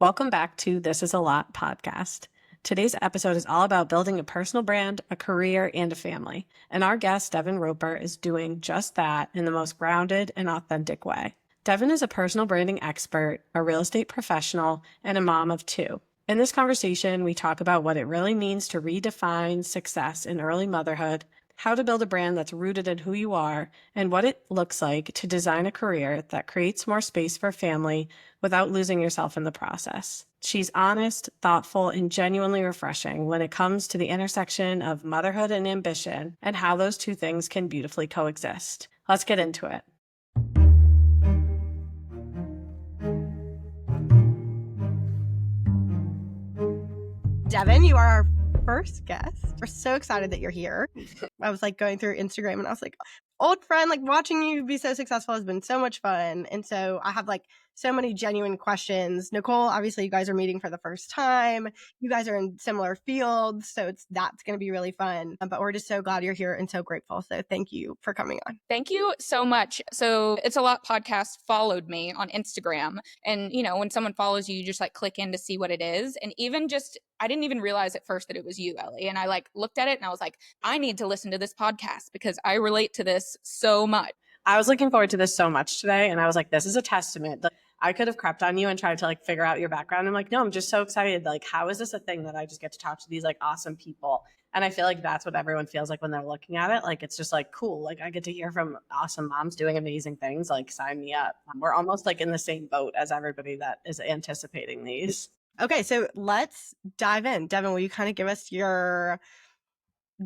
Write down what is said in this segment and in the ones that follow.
Welcome back to This Is a Lot podcast. Today's episode is all about building a personal brand, a career, and a family. And our guest, Devin Roper, is doing just that in the most grounded and authentic way. Devin is a personal branding expert, a real estate professional, and a mom of two. In this conversation, we talk about what it really means to redefine success in early motherhood, how to build a brand that's rooted in who you are, and what it looks like to design a career that creates more space for family without losing yourself in the process. She's honest, thoughtful, and genuinely refreshing when it comes to the intersection of motherhood and ambition and how those two things can beautifully coexist. Let's get into it. Devin, you are our first guest. We're so excited that you're here. I was going through Instagram and I was like, old friend, watching you be so successful has been so much fun. And so I have so many genuine questions. Nicole, obviously you guys are meeting for the first time. You guys are in similar fields. So that's going to be really fun. But we're just so glad you're here and so grateful. So thank you for coming on. Thank you so much. So It's a Lot podcast followed me on Instagram. And, when someone follows you, you just click in to see what it is. And I didn't even realize at first that it was you, Ellie. And I looked at it and I was like, I need to listen to this podcast because I relate to this so much. I was looking forward to this so much today. And I was like, this is a testament. I could have crept on you and tried to figure out your background. I'm like, no, I'm just so excited. How is this a thing that I just get to talk to these awesome people? And I feel like that's what everyone feels like when they're looking at it. It's just cool. I get to hear from awesome moms doing amazing things. Sign me up. We're almost in the same boat as everybody that is anticipating these. Okay, so let's dive in. Devin, will you kind of give us your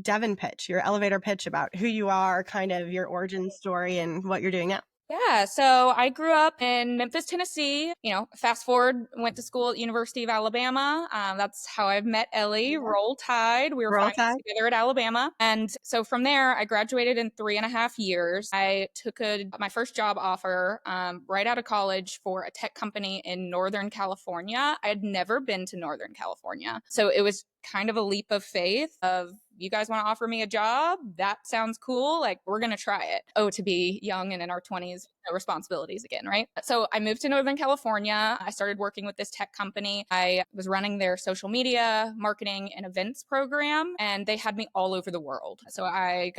Devin pitch, your elevator pitch about who you are, kind of your origin story and what you're doing now? Yeah, so I grew up in Memphis, Tennessee. Fast forward, went to school at University of Alabama. That's how I met Ellie. Roll Tide. We were finalists together at Alabama. And so from there, I graduated in 3.5 years. I took my first job offer right out of college for a tech company in Northern California. I had never been to Northern California. So it was kind of a leap of faith of, you guys want to offer me a job? That sounds cool. We're going to try it. Oh, to be young and in our 20s, no responsibilities again, right? So I moved to Northern California. I started working with this tech company. I was running their social media, marketing, and events program, and they had me all over the world. So I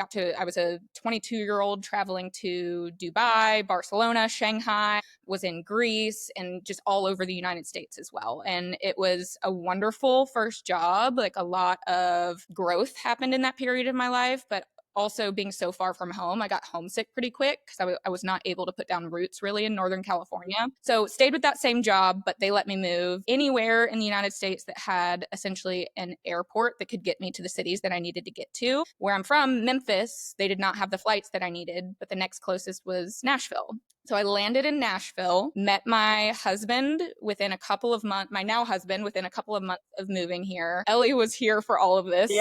was a 22-year-old traveling to Dubai, Barcelona, Shanghai, was in Greece, and just all over the United States as well. And it was a wonderful first job. A lot of growth happened in that period of my life, but also being so far from home, I got homesick pretty quick because I was not able to put down roots really in Northern California. So stayed with that same job, but they let me move anywhere in the United States that had essentially an airport that could get me to the cities that I needed to get to. Where I'm from, Memphis, they did not have the flights that I needed, but the next closest was Nashville. So I landed in Nashville, met my husband within a couple of months, my now husband within a couple of months of moving here. Ellie was here for all of this,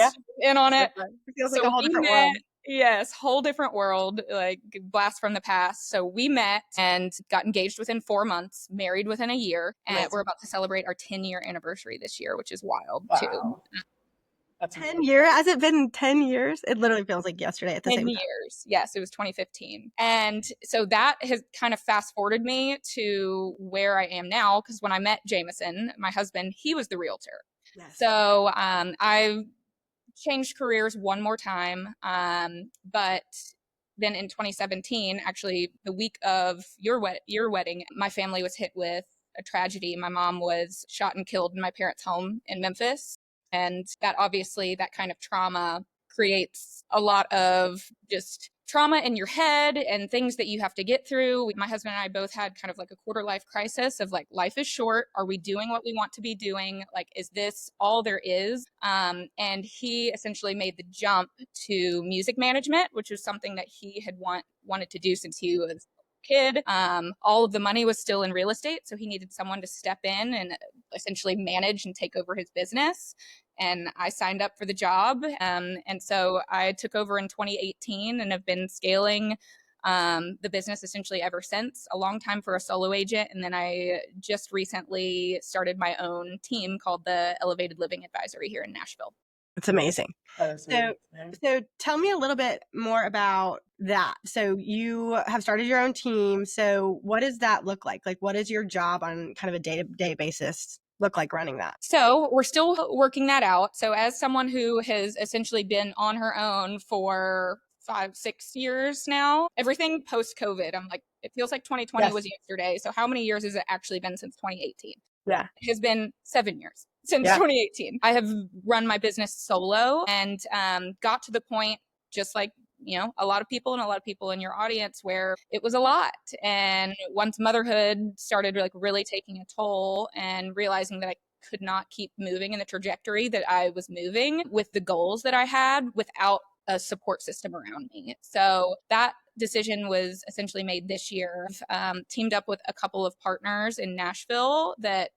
in on it. It feels like a whole different world. Yes, whole different world, blast from the past. So we met and got engaged within 4 months, married within a year, and we're about to celebrate our 10-year anniversary this year, which is wild too. That's 10 years? Has it been 10 years? It literally feels like yesterday at the same time. 10 years. Yes, it was 2015. And so that has kind of fast forwarded me to where I am now, because when I met Jameson, my husband, he was the realtor. Yes. So I've changed careers one more time. But then in 2017, actually the week of your wedding, my family was hit with a tragedy. My mom was shot and killed in my parents' home in Memphis. And that kind of trauma creates a lot of just trauma in your head and things that you have to get through. My husband and I both had kind of a quarter life crisis of life is short. Are we doing what we want to be doing? Is this all there is? And he essentially made the jump to music management, which was something that he had wanted to do since he was kid. All of the money was still in real estate, so he needed someone to step in and essentially manage and take over his business. And I signed up for the job. And so I took over in 2018 and have been scaling the business essentially ever since. A long time for a solo agent. And then I just recently started my own team called the Elevated Living Advisory here in Nashville. It's amazing. So tell me a little bit more about that. So you have started your own team. So what does that look like? What is your job on kind of a day-to-day basis? look like running that? So we're still working that out. So as someone who has essentially been on her own for 5-6 years now, everything post COVID, I'm like, it feels like 2020 was yesterday. So how many years has it actually been since 2018? Yeah. It has been 7 years since 2018. I have run my business solo and got to the point, just like a lot of people and a lot of people in your audience, where it was a lot. And once motherhood started like really taking a toll and realizing that I could not keep moving in the trajectory that I was moving with the goals that I had without a support system around me. So that decision was essentially made this year. Teamed up with a couple of partners in Nashville that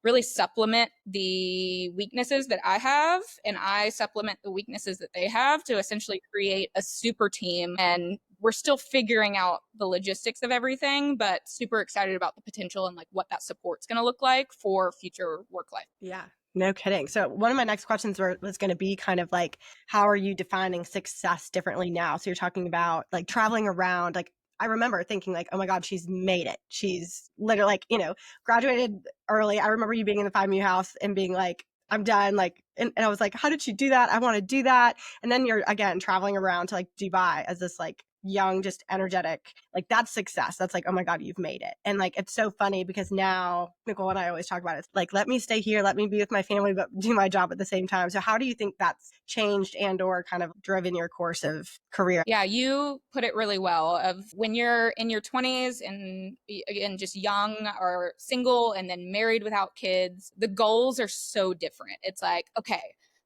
really supplement the weaknesses that I have, and I supplement the weaknesses that they have to essentially create a super team. And we're still figuring out the logistics of everything, but super excited about the potential and like what that support's going to look like for future work life. Yeah. No kidding. So one of my next questions was going to be kind of like, how are you defining success differently now? So you're talking about like traveling around. Like I remember thinking like, oh my God, she's made it. She's literally like, graduated early. I remember you being in the 5 house and being like, I'm done. Like, and I was like, how did she do that? I want to do that. And then you're again traveling around to like Dubai as this like young, just energetic, like that's success. That's like, oh my God, you've made it. And like, it's so funny because now Nicole and I always talk about it. It's like, let me stay here, let me be with my family, but do my job at the same time. So how do you think that's changed and or kind of driven your course of career? Yeah, you put it really well. Of when you're in your 20s and again, just young or single and then married without kids, the goals are so different. It's like, okay,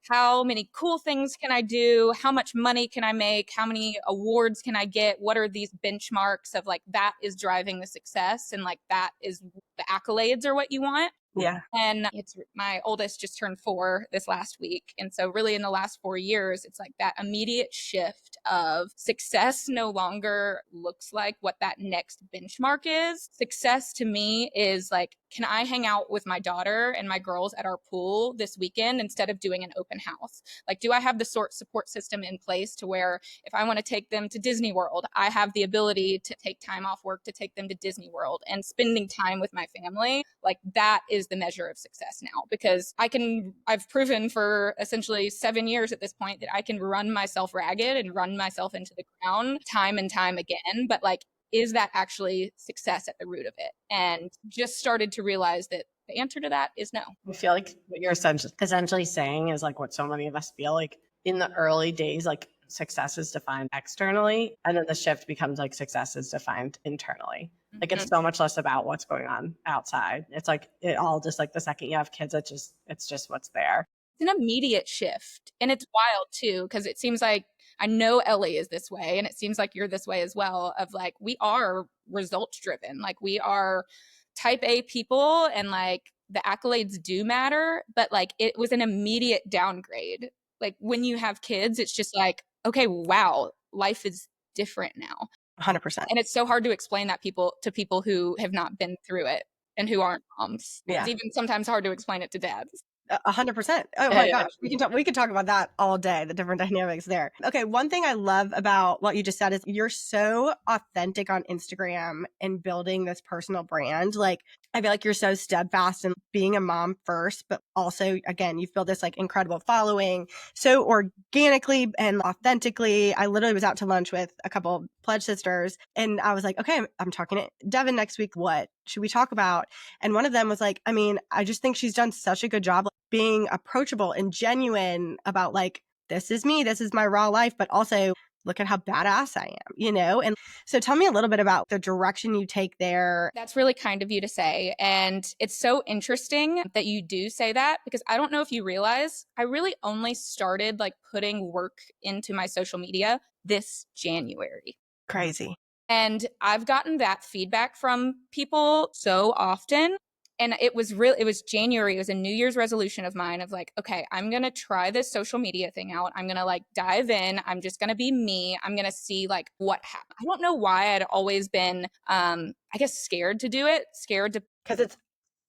how many cool things can I do? How much money can I make? How many awards can I get? What are these benchmarks of like that is driving the success and like that is the accolades are what you want? Yeah. And it's my oldest just turned 4 this last week. And so really in the last 4 years, it's like that immediate shift of success no longer looks like what that next benchmark is. Success to me is like, can I hang out with my daughter and my girls at our pool this weekend instead of doing an open house? Like, do I have the support system in place to where if I want to take them to Disney World, I have the ability to take time off work to take them to Disney World, and spending time with my family? Like that is the measure of success now, because I've proven for essentially 7 years at this point that I can run myself ragged and run myself into the ground time and time again. But like, is that actually success at the root of it? And just started to realize that the answer to that is no. I feel like what you're essentially saying is like what so many of us feel like in the early days, like success is defined externally, and then the shift becomes like success is defined internally. Like it's so much less about what's going on outside. It's like it all just like the second you have kids, it's just what's there. It's an immediate shift. And it's wild too, because it seems like I know Ellie is this way, and it seems like you're this way as well, of like, we are results driven. Like we are type A people, and like the accolades do matter, but like it was an immediate downgrade. Like when you have kids, it's just like, okay, wow, life is different now. 100%. And it's so hard to explain that to people who have not been through it and who aren't moms. Yeah. It's even sometimes hard to explain it to dads. 100%. Oh my gosh. We could talk about that all day, the different dynamics there. Okay. One thing I love about what you just said is you're so authentic on Instagram and building this personal brand. Like, I feel like you're so steadfast in being a mom first, but also, again, you've built this like incredible following so organically and authentically. I literally was out to lunch with a couple pledge sisters and I was like, okay, I'm talking to Devin next week. What should we talk about? And one of them was like, I mean, I just think she's done such a good job being approachable and genuine about like, this is me, this is my raw life, but also look at how badass I am, And so tell me a little bit about the direction you take there. That's really kind of you to say. And it's so interesting that you do say that, because I don't know if you realize I really only started like putting work into my social media this January. Crazy. And I've gotten that feedback from people so often. And it was January. It was a New Year's resolution of mine of like, okay, I'm going to try this social media thing out. I'm going to like dive in. I'm just going to be me. I'm going to see like what happens. I don't know why I'd always been, I guess, scared to do it, because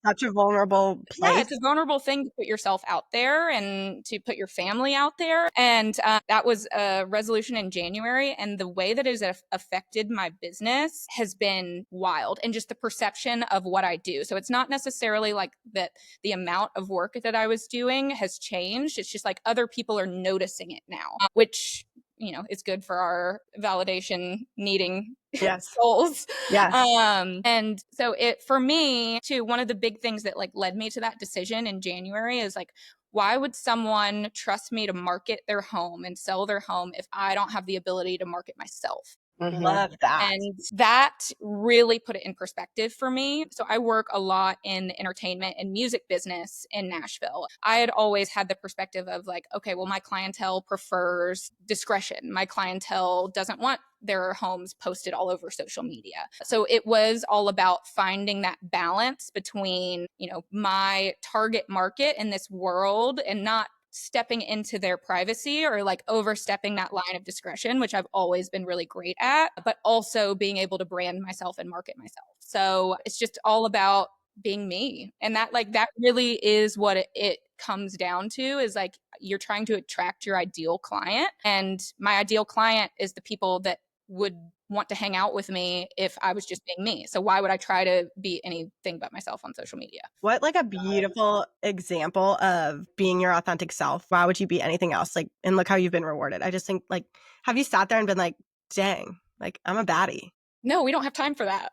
such a vulnerable place. Yeah, it's a vulnerable thing to put yourself out there and to put your family out there. And that was a resolution in January. And the way that it has affected my business has been wild, and just the perception of what I do. So it's not necessarily like that the amount of work that I was doing has changed. It's just like other people are noticing it now, which, you know, is good for our validation needing souls. Yes. And so it, for me too, one of the big things that like led me to that decision in January is like, why would someone trust me to market their home and sell their home if I don't have the ability to market myself? Love that. And that really put it in perspective for me. So I work a lot in the entertainment and music business in Nashville. I had always had the perspective of like, okay, well, my clientele prefers discretion. My clientele doesn't want their homes posted all over social media. So it was all about finding that balance between, you know, my target market in this world and not stepping into their privacy or like overstepping that line of discretion, which I've always been really great at, but also being able to brand myself and market myself. So it's just all about being me. And that like that really is what it comes down to, is like you're trying to attract your ideal client. And my ideal client is the people that would want to hang out with me if I was just being me. So why would I try to be anything but myself on social media? What like a beautiful example of being your authentic self. Why would you be anything else? Like, and look how you've been rewarded. I just think like, have you sat there and been like, dang, like I'm a baddie? No, we don't have time for that.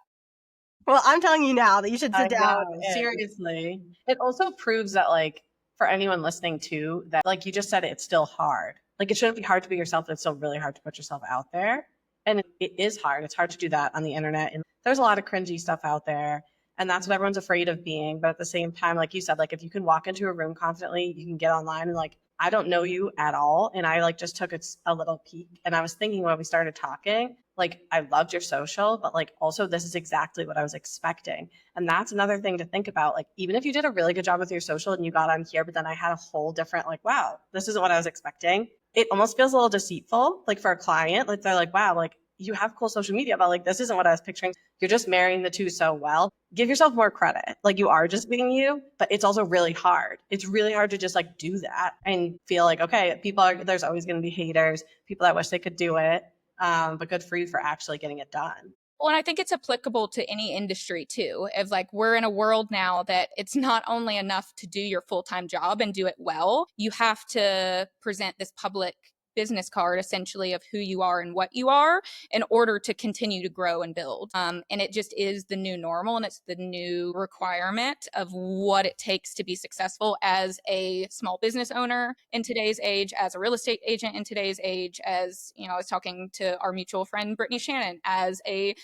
Well, I'm telling you now that you should sit down. Seriously. It also proves that like for anyone listening too, that like you just said, it's still hard. Like it shouldn't be hard to be yourself, but it's still really hard to put yourself out there. And it is hard. It's hard to do that on the internet. And there's a lot of cringy stuff out there. And that's what everyone's afraid of being. But at the same time, like you said, like if you can walk into a room confidently, you can get online and like, I don't know you at all. And I like just took a little peek. And I was thinking when we started talking, like I loved your social, but like also this is exactly what I was expecting. And that's another thing to think about. Like even if you did a really good job with your social and you got on here, but then I had a whole different like, wow, this isn't what I was expecting. It almost feels a little deceitful, like for a client, like they're like, wow, like you have cool social media, but like this isn't what I was picturing. You're just marrying the two so well. Give yourself more credit. Like you are just being you, but it's also really hard. It's really hard to just like do that and feel like, okay, there's always going to be haters, people that wish they could do it. But good for you for actually getting it done. Well, and I think it's applicable to any industry too. If like we're in a world now that it's not only enough to do your full-time job and do it well, you have to present this public business card essentially of who you are and what you are in order to continue to grow and build. And it just is the new normal, and it's the new requirement of what it takes to be successful as a small business owner in today's age, as a real estate agent in today's age, as, you know, I was talking to our mutual friend, Brittany Shannon, as a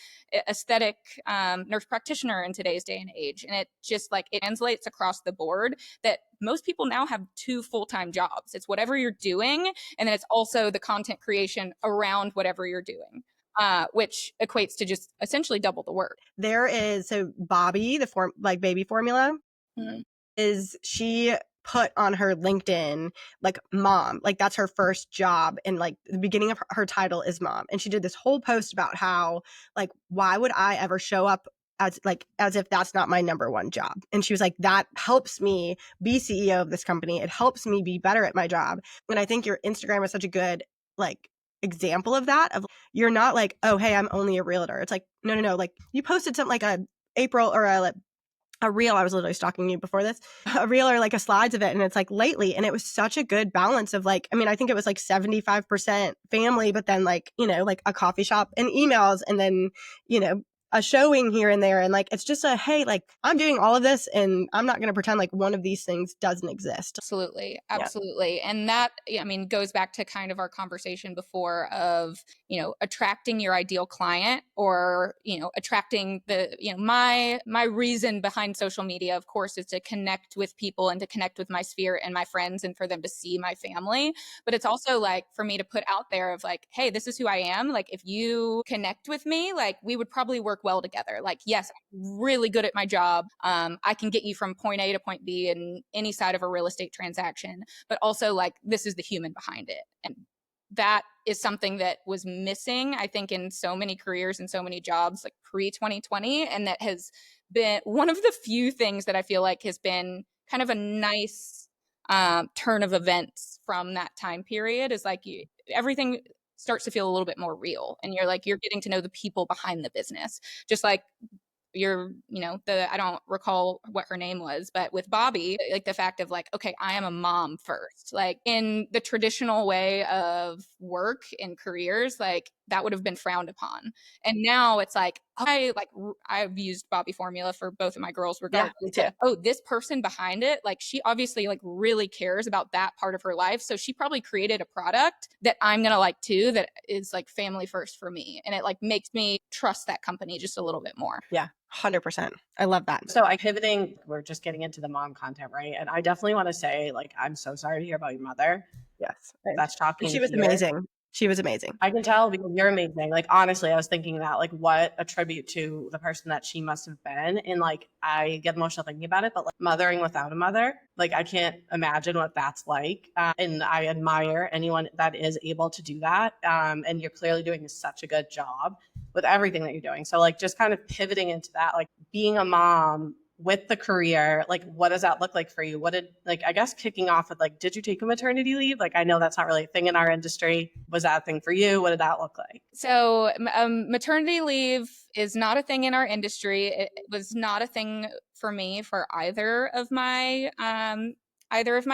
aesthetic nurse practitioner in today's day and age. And it just like, it translates across the board that most people now have 2 full-time jobs. It's whatever you're doing, and then it's also the content creation around whatever you're doing, which equates to just essentially double the work. There is, so Bobby, the baby formula, is she put on her LinkedIn like mom, like that's her first job, and like the beginning of her title is mom, and she did this whole post about how like why would I ever show up as if that's not my number one job. And she was like, that helps me be CEO of this company. It helps me be better at my job. And I think your Instagram is such a good like example of that, of you're not like, oh, hey, I'm only a realtor. It's like, no. Like you posted something like a April or a reel. I was literally stalking you before this, a reel or like a slides of it. And it's like lately. And it was such a good balance of like, I mean, I think it was like 75% family, but then like, you know, like a coffee shop and emails, and then, you know, a showing here and there. And like, it's just a, hey, like I'm doing all of this and I'm not going to pretend like one of these things doesn't exist. Absolutely. Yeah. And that, I mean, goes back to kind of our conversation before of, you know, attracting your ideal client, or, you know, attracting the, you know, my reason behind social media, of course, is to connect with people and to connect with my sphere and my friends and for them to see my family. But it's also like for me to put out there of like, hey, this is who I am. Like if you connect with me, like we would probably work well together. Like, yes, I'm really good at my job. I can get you from point A to point B in any side of a real estate transaction, but also like this is the human behind it. And that is something that was missing, I think, in so many careers and so many jobs like pre 2020, and that has been one of the few things that I feel like has been kind of a nice turn of events from that time period is like everything starts to feel a little bit more real, and you're getting to know the people behind the business, just like I don't recall what her name was, but with Bobby, like the fact of like, okay, I am a mom first, like in the traditional way of work and careers, like that would have been frowned upon. And now it's like, I've used Bobby formula for both of my girls regardless. Me too. Oh, this person behind it, like she obviously like really cares about that part of her life. So she probably created a product that I'm going to like too, that is like family first for me. And it like makes me trust that company just a little bit more. Yeah. 100%. I love that. So we're just getting into the mom content, right? And I definitely want to say, like, I'm so sorry to hear about your mother. Yes. That's shocking. She was amazing. She was amazing. I can tell because you're amazing. Like, honestly, I was thinking that, like, what a tribute to the person that she must have been. And like, I get emotional thinking about it, but like mothering without a mother, like, I can't imagine what that's like. And I admire anyone that is able to do that. And you're clearly doing such a good job with everything that you're doing. So like, just kind of pivoting into that, like being a mom with the career, like what does that look like for you? I guess kicking off with like, did you take a maternity leave? Like, I know that's not really a thing in our industry. Was that a thing for you? What did that look like? So maternity leave is not a thing in our industry. It was not a thing for me for either of my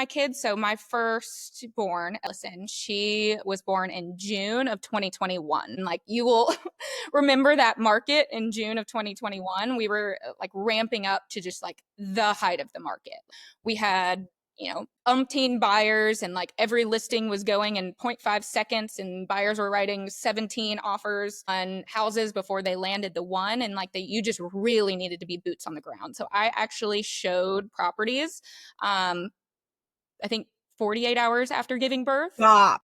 kids. So my firstborn, Ellison, she was born in June of 2021. Like you will remember that market in June of 2021. We were like ramping up to just like the height of the market. We had umpteen buyers, and like every listing was going in 0.5 seconds, and buyers were writing 17 offers on houses before they landed the one. And like you just really needed to be boots on the ground. So I actually showed properties, I think 48 hours after giving birth. Stop.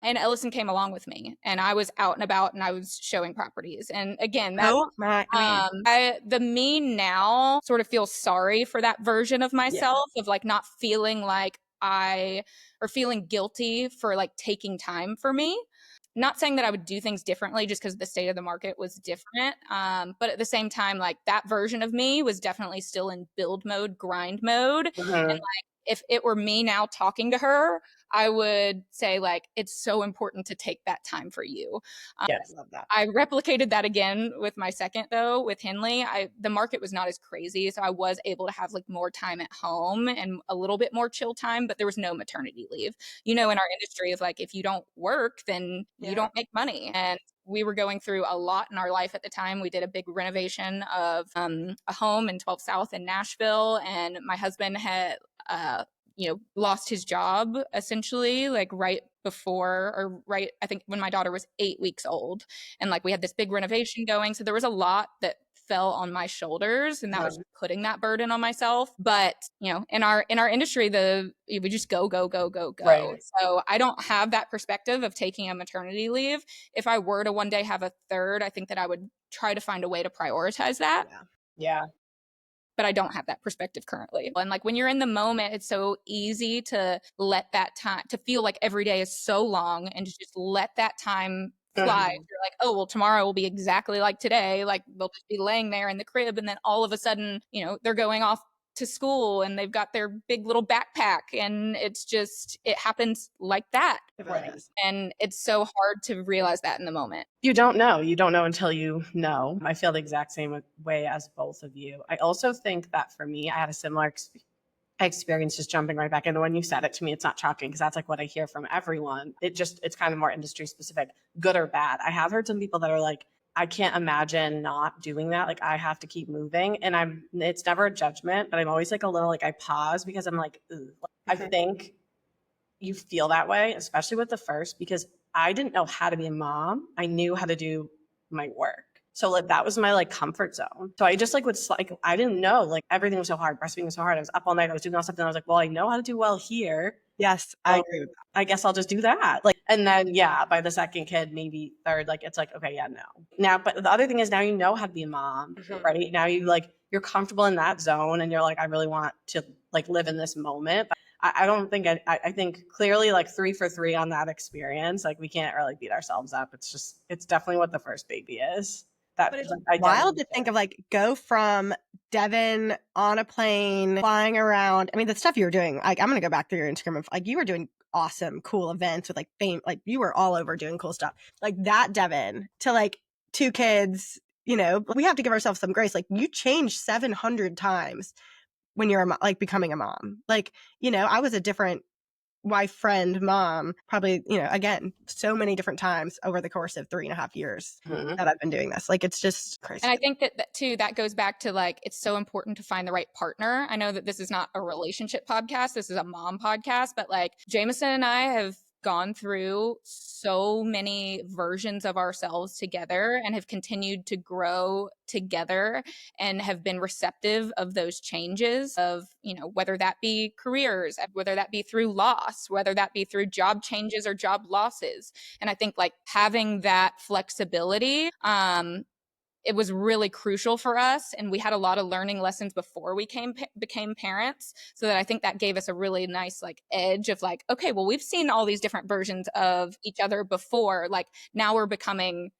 And Ellison came along with me, and I was out and about, and I was showing properties. And again, the me now sort of feels sorry for that version of myself, of like not feeling like or feeling guilty for like taking time for me. Not saying that I would do things differently just because the state of the market was different. But at the same time, like that version of me was definitely still in build mode, grind mode. Mm-hmm. And like, if it were me now talking to her, I would say like, it's so important to take that time for you. Yes, I love that. I replicated that again with my second though, with Henley. The market was not as crazy. So I was able to have like more time at home and a little bit more chill time, but there was no maternity leave. In our industry of like, if you don't work, then you don't make money. And we were going through a lot in our life at the time. We did a big renovation of a home in 12 South in Nashville. And my husband had, lost his job essentially like right before I think when my daughter was 8 weeks old. And like we had this big renovation going. So there was a lot that fell on my shoulders, and that was putting that burden on myself. But in our industry, we just go. Right. So I don't have that perspective of taking a maternity leave. If I were to one day have a third, I think that I would try to find a way to prioritize that. Yeah. But I don't have that perspective currently. And like when you're in the moment, it's so easy to let that time, to feel like every day is so long, and to just let that time fly. Mm-hmm. You're like, oh, well, tomorrow will be exactly like today. Like they'll just be laying there in the crib, and then all of a sudden, they're going off to school and they've got their big little backpack, and it happens like that. Right. And it's so hard to realize that in the moment. You don't know until you know. I feel the exact same way as both of you. I also think that for me, I had a similar experience, just jumping right back into when you said it to me. It's not shocking because that's like what I hear from everyone. It's kind of more industry specific, good or bad. I have heard some people that are like, I can't imagine not doing that. Like I have to keep moving, and it's never a judgment, but I'm always like a little, like I pause because I'm like, I think you feel that way, especially with the first, because I didn't know how to be a mom. I knew how to do my work. So like that was my like comfort zone. So I just like I didn't know, like everything was so hard. Breastfeeding was so hard. I was up all night. I was doing all stuff. And I was like, well, I know how to do well here. Yes, I agree with that. I guess I'll just do that. Like, and then by the second kid, maybe third, like it's like, okay, no. Now, but the other thing is now you know how to be a mom, right? Now you're comfortable in that zone, and you're like, I really want to like live in this moment. But I don't think I think clearly like 3 for 3 on that experience. Like we can't really beat ourselves up. It's definitely what the first baby is. That But it's I wild to think of like go from Devin on a plane, flying around. I mean, the stuff you were doing, like I'm going to go back through your Instagram and like you were doing awesome, cool events with like fame. Like you were all over doing cool stuff like that, Devin, to like 2 kids, you know, we have to give ourselves some grace. Like you changed 700 times when you're like becoming a mom. Like, you know, I was a different wife, friend, mom, probably, you know, again, so many different times over the course of 3.5 years that I've been doing this. Like, it's just crazy. And I think that too, that goes back to like, it's so important to find the right partner. I know that this is not a relationship podcast. This is a mom podcast, but like Jameson and I have gone through so many versions of ourselves together and have continued to grow together and have been receptive of those changes of, you know, whether that be careers, whether that be through loss, whether that be through job changes or job losses. And I think like having that flexibility, it was really crucial for us, and we had a lot of learning lessons before we became parents, so that I think that gave us a really nice like edge of like, okay, well, we've seen all these different versions of each other before, like now we're becoming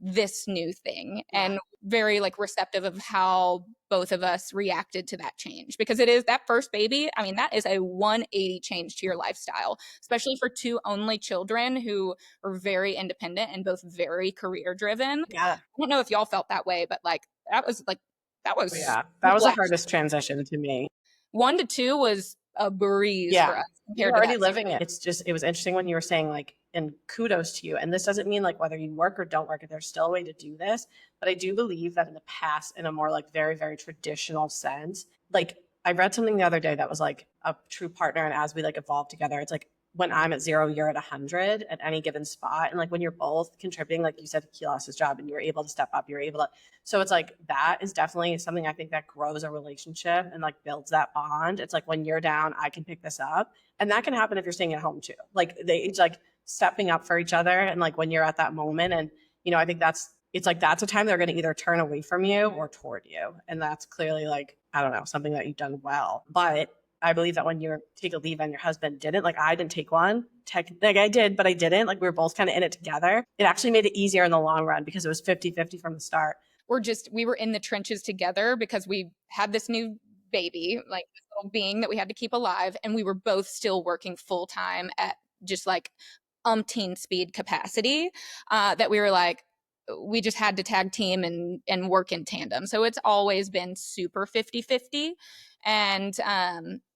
this new thing. And very like receptive of how both of us reacted to that change, because it is that first baby, I mean, that is a 180 change to your lifestyle, especially for 2 only children who are very independent and both very career driven. Yeah. I don't know if y'all felt that way, but like that was that was the hardest transition to me. 1 to 2 was a breeze for us compared to already living it. It's just, it was interesting when you were saying like, and kudos to you. And this doesn't mean like whether you work or don't work, there's still a way to do this. But I do believe that in the past, in a more like very, very traditional sense, like I read something the other day that was like a true partner. And as we like evolve together, it's like when I'm at 0, you're at 100 at any given spot. And like when you're both contributing, like you said, he lost his job and you were able to step up, you're able to. So it's like that is definitely something I think that grows a relationship and like builds that bond. It's like when you're down, I can pick this up. And that can happen if you're staying at home too. Like it's like stepping up for each other. And like when you're at that moment, and you know, I think it's like that's a time they're going to either turn away from you or toward you. And that's clearly like, I don't know, something that you've done well. But I believe that when you take a leave and your husband didn't, like I didn't take one, like I did, but I didn't, like we were both kind of in it together. It actually made it easier in the long run because it was 50-50 from the start. We were in the trenches together because we had this new baby, like this little being that we had to keep alive. And we were both still working full time at just like umpteen speed capacity, that we were like, we just had to tag team and work in tandem. So it's always been super 50-50. And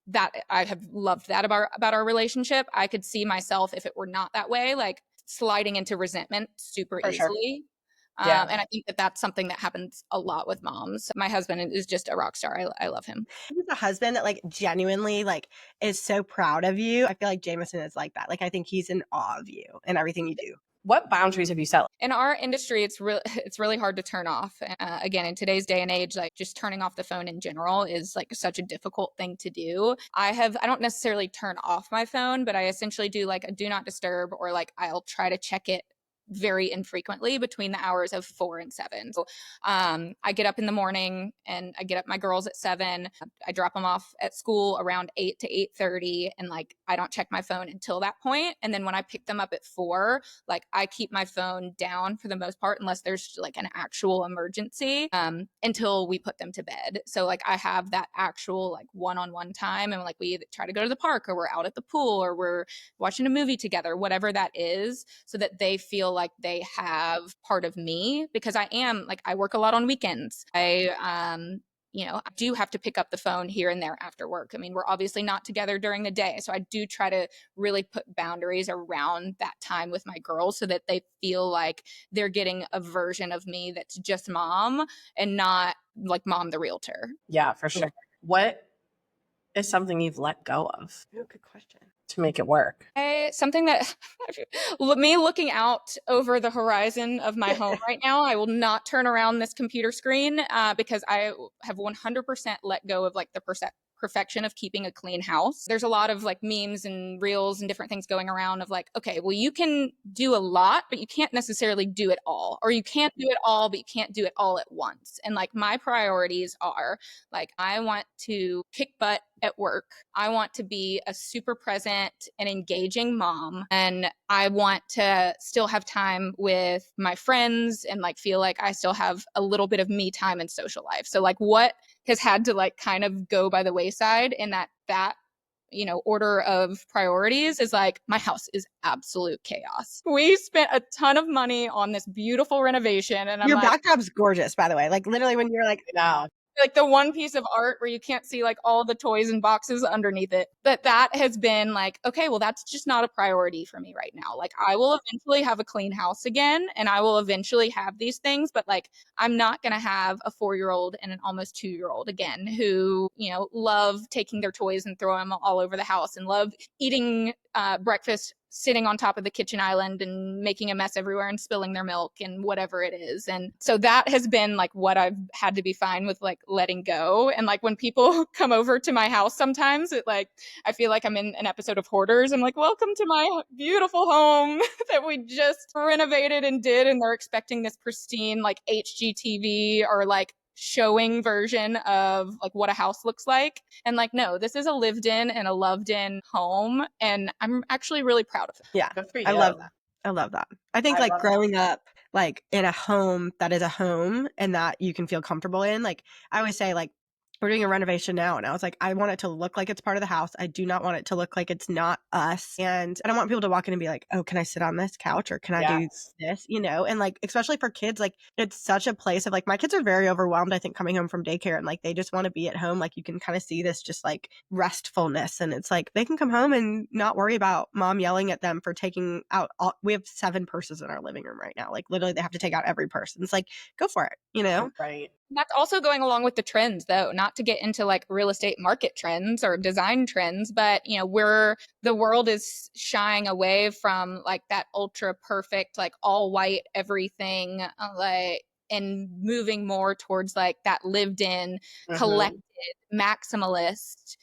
that I have loved that about our relationship. I could see myself, if it were not that way, like sliding into resentment super easily. Sure. And I think that that's something that happens a lot with moms. My husband is just a rock star. I love him. He's a husband that like genuinely like is so proud of you. I feel like Jameson is like that. Like I think he's in awe of you and everything you do. What boundaries have you set? In our industry, it's really hard to turn off. Again, in today's day and age, like just turning off the phone in general is like such a difficult thing to do. I don't necessarily turn off my phone, but I essentially do like a do not disturb, or like I'll try to check it very infrequently between the hours of 4 and 7. So I get up in the morning and I get up my girls at 7. I drop them off at school around 8 to 8:30, and like I don't check my phone until that point. And then when I pick them up at 4, like I keep my phone down for the most part, unless there's like an actual emergency, until we put them to bed. So like I have that actual like one-on-one time, and like we either try to go to the park, or we're out at the pool, or we're watching a movie together, whatever that is, so that they feel like they have part of me, because I am like, I work a lot on weekends. I do have to pick up the phone here and there after work. I mean, we're obviously not together during the day. So I do try to really put boundaries around that time with my girls, so that they feel like they're getting a version of me that's just mom and not like mom the realtor. Yeah, for sure. What is something you've let go of? Oh, good question. To make it work? Something that me looking out over the horizon of my home right now, I will not turn around this computer screen because I have 100% let go of like the perfection of keeping a clean house. There's a lot of like memes and reels and different things going around of like, okay, well, you can do a lot, but you can't necessarily do it all, or you can't do it all, but you can't do it all at once. And like my priorities are like, I want to kick butt at work. I want to be a super present and engaging mom. And I want to still have time with my friends and like feel like I still have a little bit of me time and social life. So like what has had to like kind of go by the wayside in that order of priorities is like my house is absolute chaos. We spent a ton of money on this beautiful renovation, and Your backdrop's gorgeous, by the way. Like literally when you're like, No. like the one piece of art where you can't see like all the toys and boxes underneath it. But that has been like, okay, well, that's just not a priority for me right now. Like I will eventually have a clean house again and I will eventually have these things, but like I'm not going to have a 4-year-old and an almost 2-year-old again who, love taking their toys and throwing them all over the house and love eating breakfast sitting on top of the kitchen island and making a mess everywhere and spilling their milk and whatever it is. And so that has been like what I've had to be fine with, like letting go. And like when people come over to my house sometimes, I feel like I'm in an episode of Hoarders. I'm like, welcome to my beautiful home that we just renovated and did. And they're expecting this pristine like HGTV or like showing version of like what a house looks like. And like, no, this is a lived in and a loved in home. And I'm actually really proud of it. yeah, Good for you. I love that. I love that. I think like growing up like in a home that is a home and that you can feel comfortable in. Like I always say like we're doing a renovation now and I was like, I want it to look like it's part of the house. I do not want it to look like it's not us. And I don't want people to walk in and be like, oh, can I sit on this couch or can I do this? And like, especially for kids, like it's such a place of like, my kids are very overwhelmed, I think, coming home from daycare and like, they just want to be at home. Like you can kind of see this just like restfulness. And it's like, they can come home and not worry about mom yelling at them for taking out we have 7 purses in our living room right now. Like literally they have to take out every purse. And it's like, go for it, Right. That's also going along with the trends, though, not to get into like real estate market trends or design trends, but the world is shying away from like that ultra perfect, like all white everything, like, and moving more towards like that lived in, collected, maximalist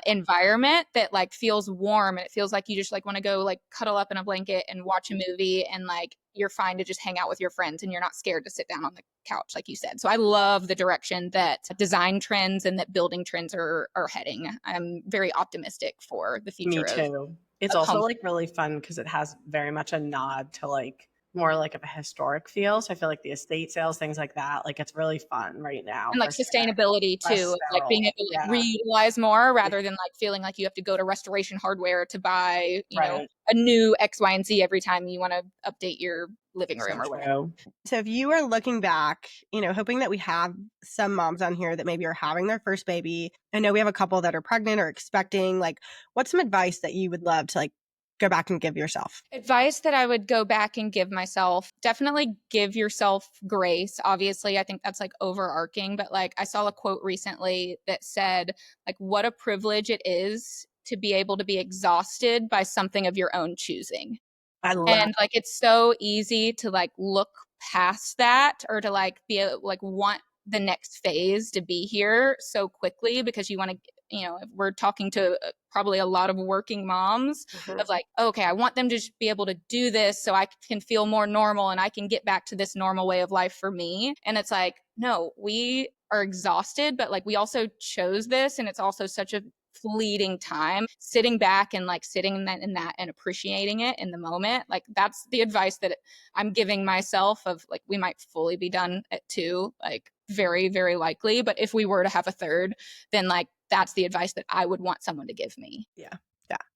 environment that like feels warm and it feels like you just like want to go like cuddle up in a blanket and watch a movie and like you're fine to just hang out with your friends and you're not scared to sit down on the couch like you said. So I love the direction that design trends and that building trends are heading. I'm very optimistic for the future. Me too. It's also like really fun because it has very much a nod to like more like of a historic feel. So I feel like the estate sales, things like that, like it's really fun right now. And like sustainability too, like being able to like reutilize more rather than like feeling like you have to go to Restoration Hardware to buy, a new X, Y, and Z every time you want to update your living room or whatever. So if you are looking back, hoping that we have some moms on here that maybe are having their first baby. I know we have a couple that are pregnant or expecting. Like, what's some advice that you would love to like go back and give yourself? Advice that I would go back and give myself, definitely give yourself grace. Obviously, I think that's like overarching, but like I saw a quote recently that said, like, what a privilege it is to be able to be exhausted by something of your own choosing. And like it's so easy to like look past that or to like be like want the next phase to be here so quickly because you want to, if we're talking to probably a lot of working moms of like, okay, I want them to just be able to do this so I can feel more normal and I can get back to this normal way of life for me. And it's like, no, we are exhausted, but like we also chose this and it's also such a fleeting time. Sitting back and like sitting in that and appreciating it in the moment, like that's the advice that I'm giving myself of like we might fully be done at 2, like very, very likely, but if we were to have a third, then like that's the advice that I would want someone to give me. Yeah.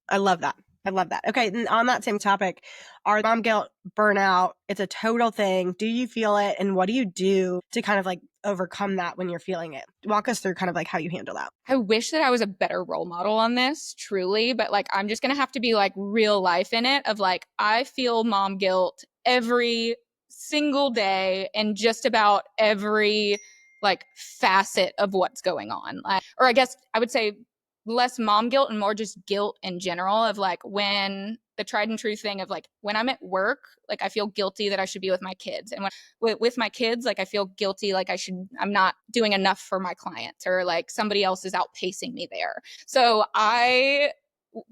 I love that. Okay, and on that same topic, our mom guilt, burnout, it's a total thing. Do you feel it? And what do you do to kind of like overcome that when you're feeling it? Walk us through kind of like how you handle that. I wish that I was a better role model on this, truly, but like I'm just going to have to be like real life in it of like I feel mom guilt every single day and just about every like facet of what's going on. Like, or I guess I would say less mom guilt and more just guilt in general of like when the tried and true thing of like when I'm at work, like I feel guilty that I should be with my kids. And when with my kids, like I feel guilty like I'm not doing enough for my clients or like somebody else is outpacing me there. So I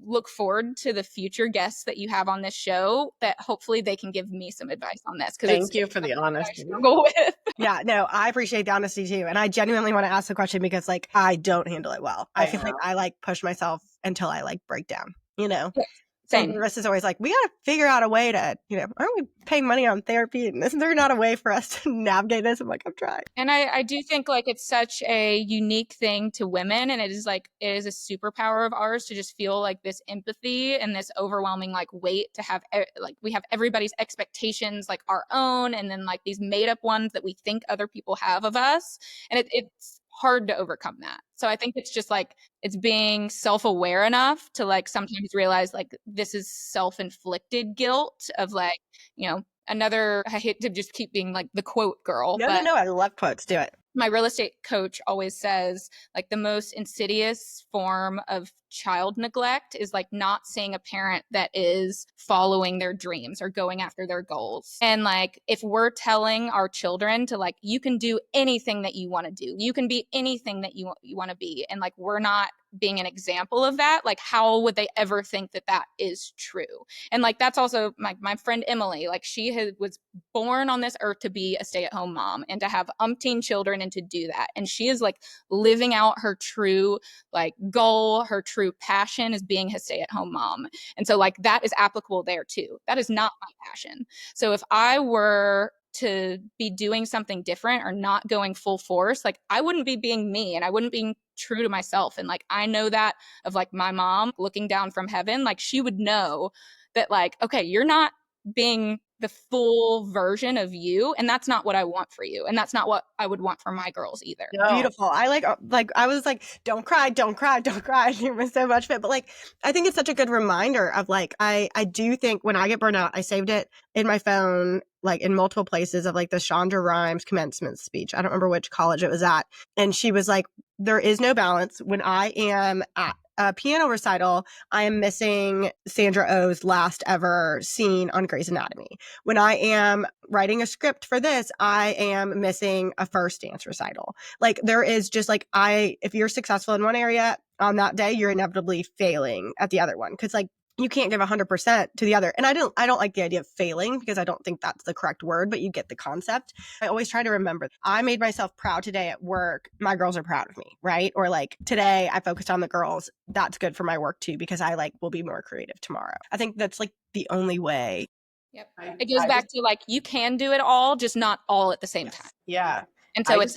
look forward to the future guests that you have on this show, that hopefully they can give me some advice on this. Thank you for the honesty. I struggle with. Yeah, no, I appreciate the honesty too. And I genuinely want to ask the question because like I don't handle it well. I feel like I like push myself until I like break down, you know? Yeah, same. And Marissa's always like, we got to figure out a way to, you know, aren't we paying money on therapy? And isn't there not a way for us to navigate this? I'm like, I'm trying. And I do think like it's such a unique thing to women. And it is a superpower of ours to just feel like this empathy and this overwhelming like weight to have, like we have everybody's expectations like our own. And then like these made up ones that we think other people have of us. And it's hard to overcome that. So I think it's just like, it's being self-aware enough to like sometimes realize like this is self-inflicted guilt of like, you know, I hate to just keep being like the quote girl. No, I love quotes. Do it. My real estate coach always says like the most insidious form of child neglect is like not seeing a parent that is following their dreams or going after their goals. And like if we're telling our children to like, you can do anything that you want to do, you can be anything that you want to be, and like we're not being an example of that, like how would they ever think that that is true? And like that's also my friend Emily, like she was born on this earth to be a stay-at-home mom and to have umpteen children and to do that, and she is like living out her true like goal, her true passion is being a stay-at-home mom. And so like that is applicable there too. That is not my passion. So if I were to be doing something different or not going full force, like I wouldn't be being me and I wouldn't be true to myself. And like I know that of like my mom looking down from heaven, like she would know that like, okay, you're not being the full version of you, and that's not what I want for you, and that's not what I would want for my girls either. No. Beautiful. I like I was like, don't cry. It was so much of it. But like I think it's such a good reminder of like I do think when I get burned out, I saved it in my phone like in multiple places of like the Shonda Rhimes commencement speech. I don't remember which college it was at, and she was like, there is no balance. When I am at a piano recital, I am missing Sandra Oh's last ever scene on Grey's Anatomy. When I am writing a script for this, I am missing a first dance recital. Like there is just like if you're successful in one area on that day, you're inevitably failing at the other one. Cause like you can't give 100% to the other. And I don't like the idea of failing because I don't think that's the correct word, but you get the concept. I always try to remember I made myself proud today at work. My girls are proud of me, right? Or like today I focused on the girls. That's good for my work too, because I like will be more creative tomorrow. I think that's like the only way. Yep. It goes back to like, you can do it all, just not all at the same time. Yeah. And so I just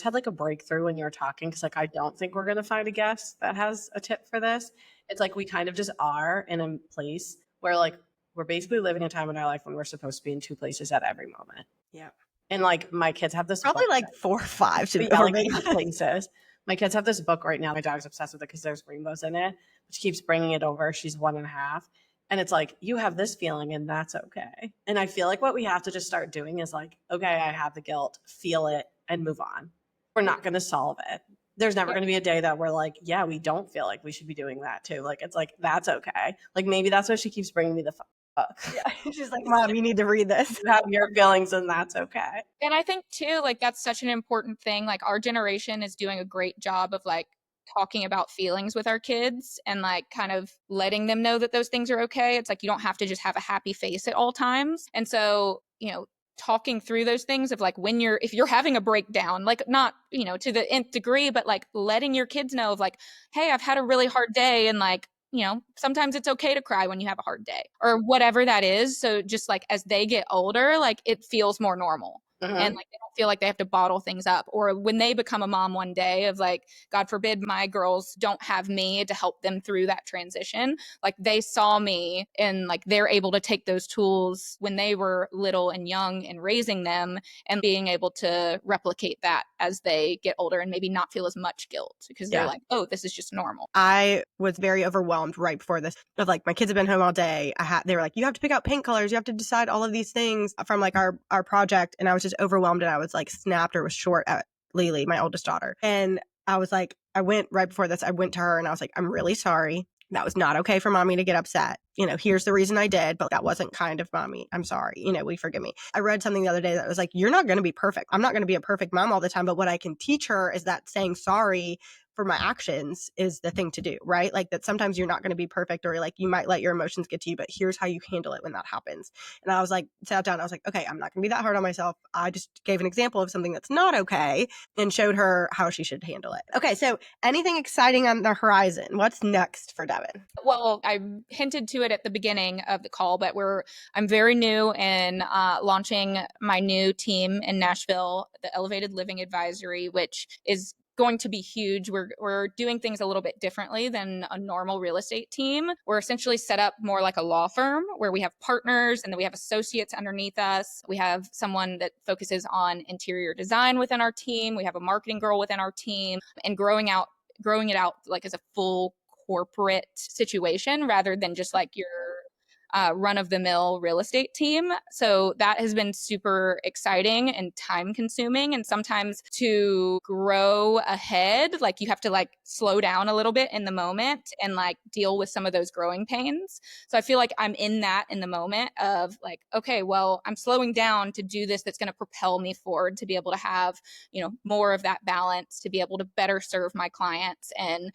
had like a breakthrough when you were talking, because like I don't think we're going to find a guest that has a tip for this. It's like we kind of just are in a place where like we're basically living a time in our life when we're supposed to be in two places at every moment. Yeah. And like my kids have this probably like 4 or 5 to be like places. My kids have this book right now. My dog's obsessed with it because there's rainbows in it. She keeps bringing it over. She's 1.5. And it's like, you have this feeling and that's okay. And I feel like what we have to just start doing is like, okay, I have the guilt, feel it and move on. We're not going to solve it. There's never going to be a day that we're like, yeah, we don't feel like we should be doing that too. Like, it's like, that's okay. Like maybe that's why she keeps bringing me the book. Yeah. She's like, Mom, you need to read this. You have your feelings and that's okay. And I think too, like that's such an important thing. Like our generation is doing a great job of like talking about feelings with our kids and like kind of letting them know that those things are okay. It's like you don't have to just have a happy face at all times. And so, you know, talking through those things of like if you're having a breakdown, like not, you know, to the nth degree, but like letting your kids know of like, hey, I've had a really hard day, and like, you know, sometimes it's okay to cry when you have a hard day or whatever that is. So just like as they get older, like it feels more normal. And like they don't feel like they have to bottle things up. Or when they become a mom one day of like, God forbid my girls don't have me to help them through that transition. Like they saw me and like they're able to take those tools when they were little and young and raising them and being able to replicate that as they get older and maybe not feel as much guilt because they're like, oh, this is just normal. I was very overwhelmed right before this of like my kids have been home all day. They were like, you have to pick out paint colors. You have to decide all of these things from like our project. And I was just overwhelmed and I was like snapped or was short at Lily, my oldest daughter. And I was like, I went right before this, I went to her and I was like, I'm really sorry. That was not okay for mommy to get upset. You know, here's the reason I did, but that wasn't kind of mommy. I'm sorry. You know, will you forgive me? I read something the other day that was like, you're not going to be perfect. I'm not going to be a perfect mom all the time, but what I can teach her is that saying sorry for my actions is the thing to do, right? Like that sometimes you're not going to be perfect, or like you might let your emotions get to you, but here's how you handle it when that happens. And I was like, sat down, I was like, okay, I'm not going to be that hard on myself. I just gave an example of something that's not okay and showed her how she should handle it. Okay, so anything exciting on the horizon? What's next for Devin? Well, I hinted to it at the beginning of the call, but I'm very new in launching my new team in Nashville, the Elevated Living Advisory, which is going to be huge. We're doing things a little bit differently than a normal real estate team. We're essentially set up more like a law firm where we have partners and then we have associates underneath us. We have someone that focuses on interior design within our team. We have a marketing girl within our team, and growing it out like as a full corporate situation rather than just like your run-of-the-mill real estate team. So that has been super exciting and time consuming. And sometimes to grow ahead, like you have to like slow down a little bit in the moment and like deal with some of those growing pains. So I feel like I'm in the moment of like, okay, well, I'm slowing down to do this that's going to propel me forward, to be able to have, more of that balance, to be able to better serve my clients and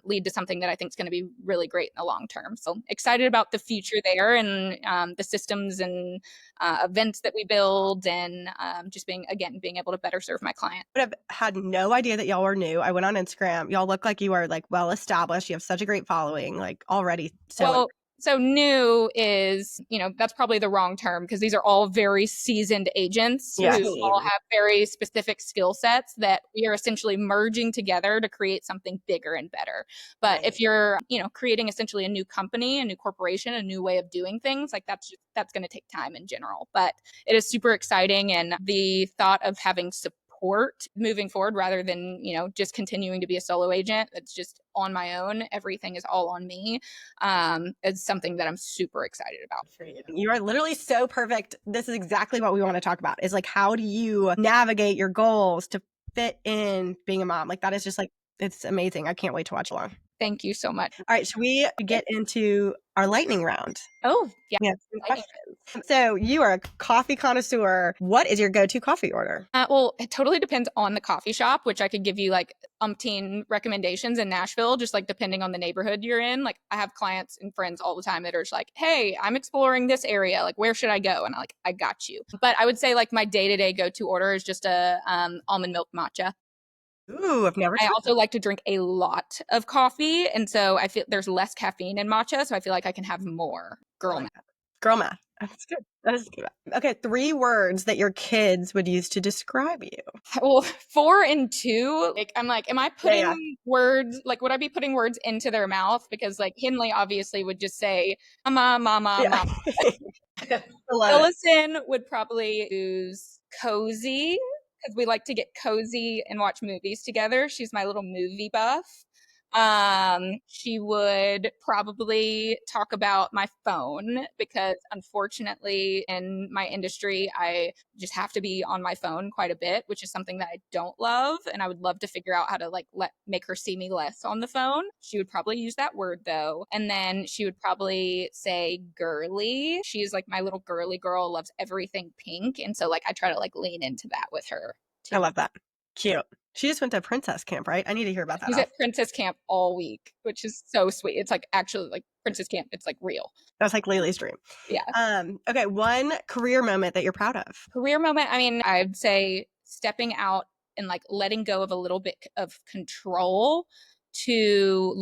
lead to something that I think is going to be really great in the long term. So excited about the future there, and the systems and events that we build, and just being able to better serve my client. I would have had no idea that y'all were new. I went on Instagram. Y'all look like you are like well established. You have such a great following, like already. So new is, that's probably the wrong term, because these are all very seasoned agents who all have very specific skill sets that we are essentially merging together to create something bigger and better. But if you're, creating essentially a new company, a new corporation, a new way of doing things, like that's going to take time in general. But it is super exciting, and the thought of having support moving forward rather than, just continuing to be a solo agent that's just on my own, everything is all on me, is something that I'm super excited about. You are literally so perfect. This is exactly what we want to talk about, is like, how do you navigate your goals to fit in being a mom? Like that is just like, it's amazing. I can't wait to watch along. Thank you so much. All right, should we get into our lightning round? Oh, yeah. We have some questions. So you are a coffee connoisseur. What is your go-to coffee order? Well, it totally depends on the coffee shop, which I could give you like umpteen recommendations in Nashville, just like depending on the neighborhood you're in. Like I have clients and friends all the time that are just like, hey, I'm exploring this area. Like, where should I go? And I'm like, I got you. But I would say like my day-to-day go-to order is just a almond milk matcha. Ooh, I've never tried I also like to drink a lot of coffee, and so I feel there's less caffeine in matcha, so I feel like I can have more. Girl math. Girl math. That's good. That is good. Okay, 3 words that your kids would use to describe you. Well, 4 and 2, like I'm like, am I putting words, like would I be putting words into their mouth? Because like Henley obviously would just say mama, mama. Ellison would probably use cozy, because we like to get cozy and watch movies together. She's my little movie buff. She would probably talk about my phone, because unfortunately in my industry, I just have to be on my phone quite a bit, which is something that I don't love. And I would love to figure out how to like make her see me less on the phone. She would probably use that word though. And then she would probably say girly. She's like my little girly girl, loves everything pink. And so like I try to like lean into that with her too. I love that. Cute. She just went to princess camp, right? I need to hear about that. She's at princess camp all week, which is so sweet. It's like actually like princess camp. It's like real. That's like Lily's dream. Yeah. Okay. One career moment that you're proud of. Career moment. I mean, I'd say stepping out and like letting go of a little bit of control to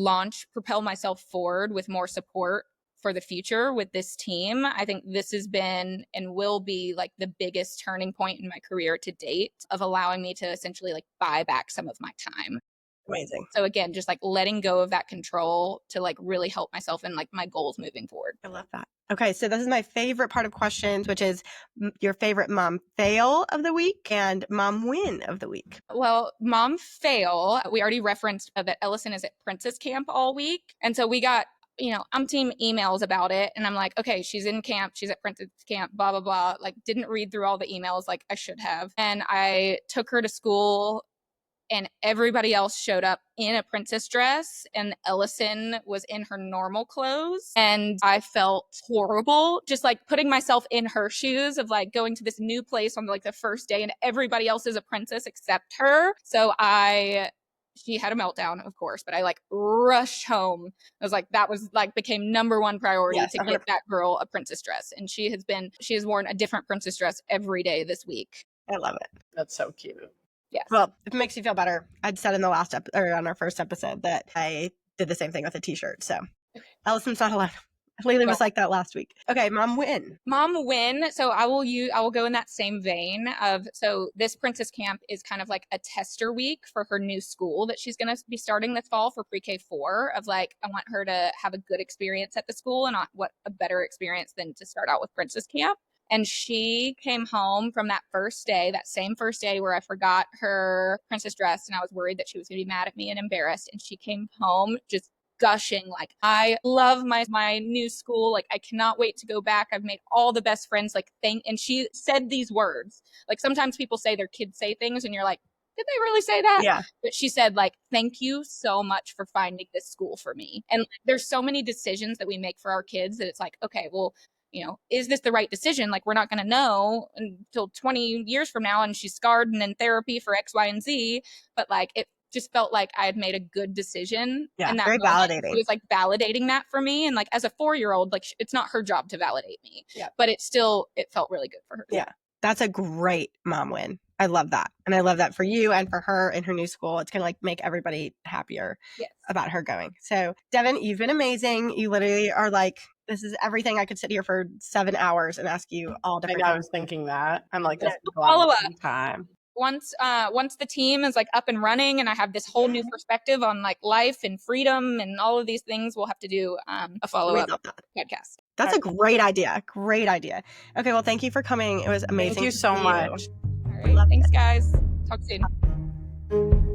propel myself forward with more support for the future with this team. I think this has been and will be like the biggest turning point in my career to date, of allowing me to essentially like buy back some of my time. Amazing. So again, just like letting go of that control to like really help myself in like my goals moving forward. I love that. Okay, so this is my favorite part of questions, which is your favorite mom fail of the week and mom win of the week. Well, mom fail, we already referenced that Ellison is at princess camp all week. And so we got umpteen emails about it. And I'm like, okay, she's in camp. She's at princess camp, blah, blah, blah. Like didn't read through all the emails like I should have. And I took her to school, and everybody else showed up in a princess dress, and Ellison was in her normal clothes. And I felt horrible, just like putting myself in her shoes of like going to this new place on like the first day, and everybody else is a princess except her. So I she had a meltdown, of course, but I like rushed home. I was like, that was like became number one priority Yes, to 100%. get that girl a princess dress. And she has worn a different princess dress every day this week. I love it. That's so cute. Yes. Well, if it makes you feel better, I'd said in the last or on our first episode that I did the same thing with a t-shirt. So Allison's not alone. Laylee was like that last week. Okay, mom win. Mom win. So I will go in that same vein of, so this princess camp is kind of like a tester week for her new school that she's going to be starting this fall for pre-K 4 of like, I want her to have a good experience at the school, and what a better experience than to start out with princess camp. And she came home from that same first day where I forgot her princess dress and I was worried that she was going to be mad at me and embarrassed. And she came home just gushing like, I love my new school, like I cannot wait to go back, I've made all the best friends, like and she said these words. Like sometimes people say their kids say things and you're like, did they really say that? Yeah. But she said like, thank you so much for finding this school for me. And there's so many decisions that we make for our kids that it's like, okay, well, is this the right decision? Like, we're not going to know until 20 years from now, and she's scarred and in therapy for X, Y, and Z. But like, it just felt like I had made a good decision. Yeah, in that very moment. validating. It was like validating that for me. And like, as a 4-year-old, like it's not her job to validate me. Yeah. But it felt really good for her. Yeah. That's a great mom win. I love that. And I love that for you and for her in her new school. It's going to like make everybody happier about her going. So Devin, you've been amazing. You literally are like, this is everything. I could sit here for 7 hours and ask you all different. I was thinking that. I'm like, this follow up time. Once the team is like up and running and I have this whole new perspective on like life and freedom and all of these things, we'll have to do a follow-up podcast. That's a great idea. Great idea. Okay, well, thank you for coming. It was amazing. Thank you so much. All right, thanks guys. Talk soon.